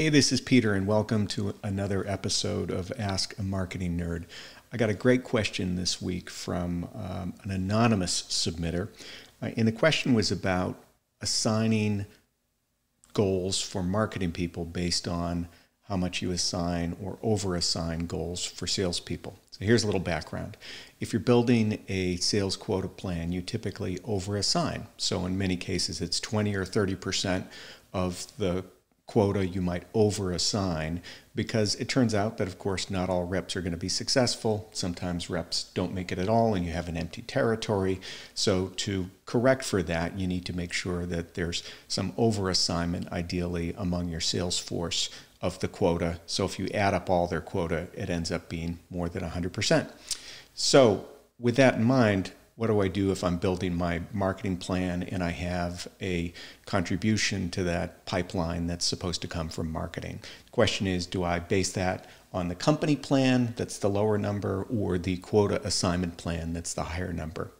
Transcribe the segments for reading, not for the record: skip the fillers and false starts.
Hey, this is Peter, and welcome to another episode of Ask a Marketing Nerd. I got a great question this week from an anonymous submitter, and the question was about assigning goals for marketing people based on how much you assign or over-assign goals for salespeople. So here's a little background. If you're building a sales quota plan, you typically over-assign. So in many cases, it's 20 or 30% of the quota you might over-assign, because it turns out that, of course, not all reps are going to be successful. Sometimes reps don't make it at all and you have an empty territory. So to correct for that, you need to make sure that there's some over-assignment, ideally, among your sales force of the quota. So if you add up all their quota, it ends up being more than 100%. So with that in mind, what do I do if I'm building my marketing plan and I have a contribution to that pipeline that's supposed to come from marketing? The question is, do I base that on the company plan, that's the lower number, or the quota assignment plan, that's the higher number?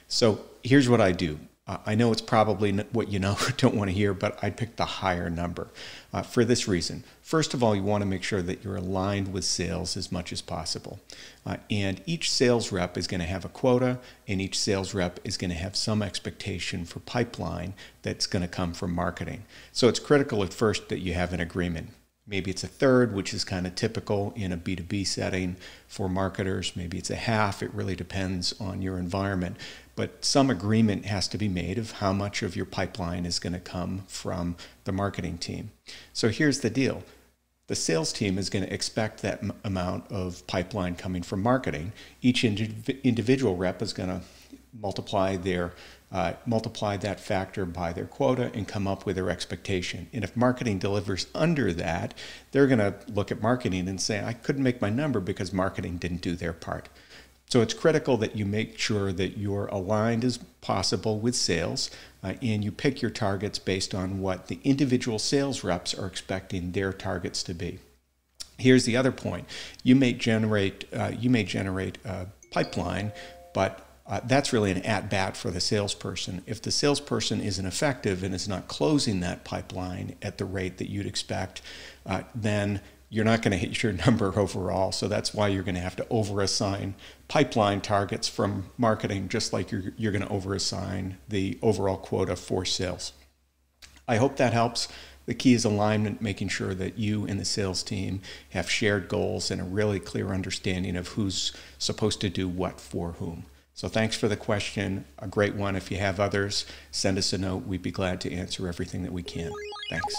So here's what I do. I know it's probably what you don't want to hear, but I'd pick the higher number for this reason. First of all, you want to make sure that you're aligned with sales as much as possible. And each sales rep is going to have a quota, and each sales rep is going to have some expectation for pipeline that's going to come from marketing. So it's critical at first that you have an agreement. Maybe it's a third, which is kind of typical in a B2B setting for marketers. Maybe it's a half. It really depends on your environment. But some agreement has to be made of how much of your pipeline is going to come from the marketing team. So here's the deal. The sales team is going to expect that amount of pipeline coming from marketing. Each individual rep is going to multiply that factor by their quota and come up with their expectation. And if marketing delivers under that, they're going to look at marketing and say, I couldn't make my number because marketing didn't do their part. So it's critical that you make sure that you're aligned as possible with sales, and you pick your targets based on what the individual sales reps are expecting their targets to be. Here's the other point. You may generate a pipeline, but that's really an at-bat for the salesperson. If the salesperson isn't effective and is not closing that pipeline at the rate that you'd expect, then you're not going to hit your number overall. So that's why you're going to have to over-assign pipeline targets from marketing, just like you're going to over-assign the overall quota for sales. I hope that helps. The key is alignment, making sure that you and the sales team have shared goals and a really clear understanding of who's supposed to do what for whom. So thanks for the question. A great one. If you have others, send us a note. We'd be glad to answer everything that we can. Thanks.